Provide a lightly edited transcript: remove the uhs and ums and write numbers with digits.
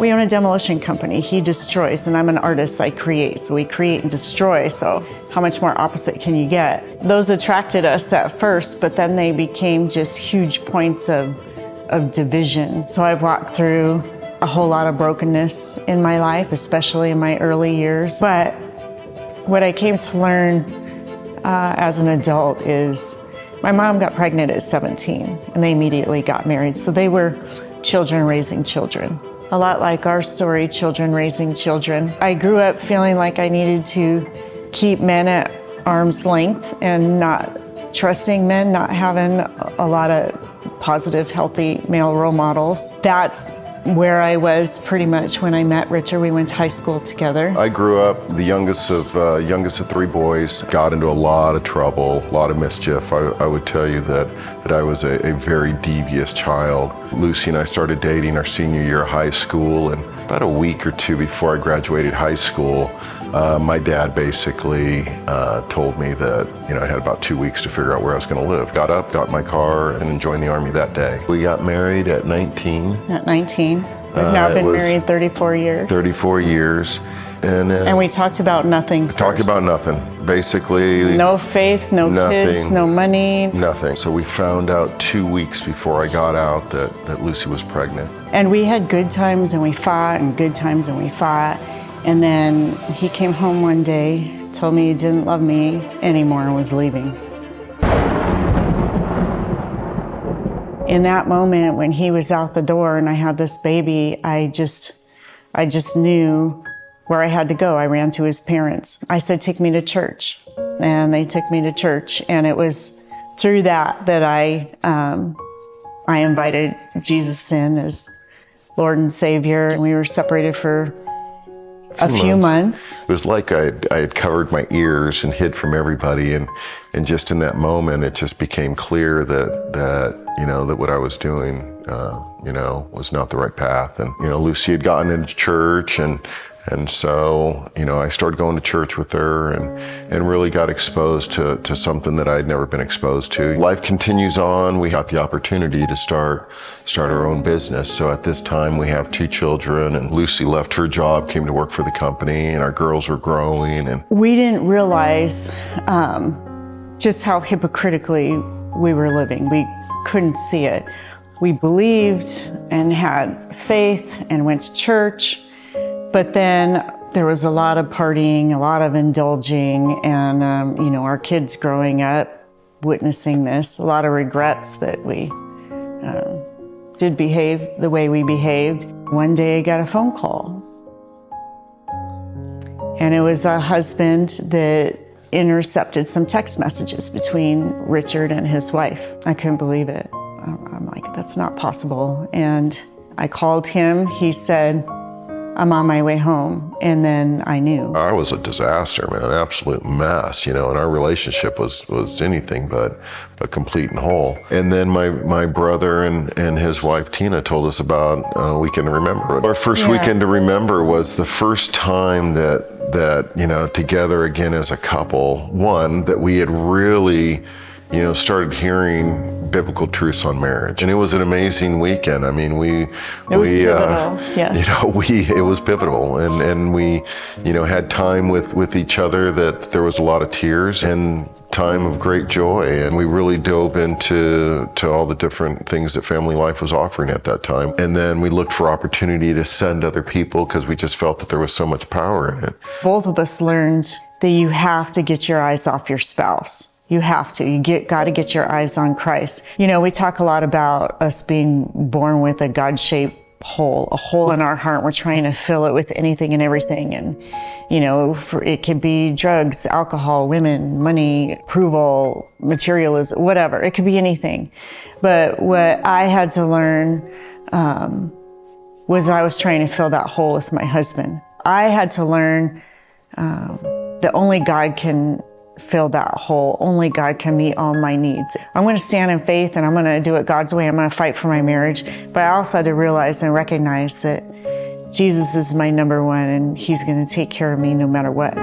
We own a demolition company. He destroys, and I'm an artist, I create. So we create and destroy, so how much more opposite can you get? Those attracted us at first, but then they became just huge points of division. So I walked through a whole lot of brokenness in my life, especially in my early years. But what I came to learn as an adult is my mom got pregnant at 17, and they immediately got married. So they were children raising children. A lot like our story, children raising children. I grew up feeling like I needed to keep men at arm's length and not trusting men, not having a lot of positive, healthy male role models. That's where I was pretty much when I met Richard. We went to high school together. I grew up the youngest of 3 boys, got into a lot of trouble, a lot of mischief. I would tell you that I was a very devious child. Lucy and I started dating our senior year of high school, and about a week or two before I graduated high school, my dad basically told me that I had about 2 weeks to figure out where I was going to live. Got up, got in my car, and joined the Army that day. We got married at 19. At 19. We've now been married 34 years. 34 years. And we talked about nothing first. Talked about nothing. Basically. No faith, no nothing, kids, no money. Nothing. So we found out 2 weeks before I got out that Lucy was pregnant. And we had good times and we fought, and good times and we fought. And then he came home one day, told me he didn't love me anymore and was leaving. In that moment when he was out the door and I had this baby, I just knew where I had to go. I ran to his parents. I said, take me to church. And they took me to church. And it was through that I invited Jesus in as Lord and Savior. And we were separated for a few months. It was like I had covered my ears and hid from everybody, and just in that moment, it just became clear that what I was doing, was not the right path. And Lucy had gotten into church, and so I started going to church with her, and really got exposed to something that I had never been exposed to. Life continues on. We got the opportunity to start our own business. So at this time we have 2 children, and Lucy left her job, came to work for the company, and our girls were growing. And we didn't realize just how hypocritically we were living. We couldn't see it. We believed and had faith and went to church. But then there was a lot of partying, a lot of indulging, and our kids growing up, witnessing this, a lot of regrets that we did behave the way we behaved. One day I got a phone call, and it was a husband that intercepted some text messages between Richard and his wife. I couldn't believe it. I'm like, that's not possible. And I called him. He said, I'm on my way home. And then I knew. I was a disaster, man, an absolute mess, and our relationship was anything but complete and whole. And then my brother and his wife, Tina, told us about Weekend to Remember. Our first Weekend to Remember was the first time that together again as a couple, that we had really started hearing biblical truths on marriage. And it was an amazing weekend. I mean, it was pivotal, yes. It was pivotal. And we, had time with each other that there was a lot of tears and time of great joy. And we really dove into all the different things that FamilyLife was offering at that time. And then we looked for opportunity to send other people because we just felt that there was so much power in it. Both of us learned that you have to get your eyes off your spouse. You have to. Got to get your eyes on Christ. We talk a lot about us being born with a God-shaped hole, a hole in our heart. We're trying to fill it with anything and everything. And, it could be drugs, alcohol, women, money, approval, materialism, whatever. It could be anything. But what I had to learn was I was trying to fill that hole with my husband. I had to learn that only God can fill that hole. Only God can meet all my needs. I'm going to stand in faith and I'm going to do it God's way. I'm going to fight for my marriage. But I also had to realize and recognize that Jesus is my number one and he's going to take care of me no matter what.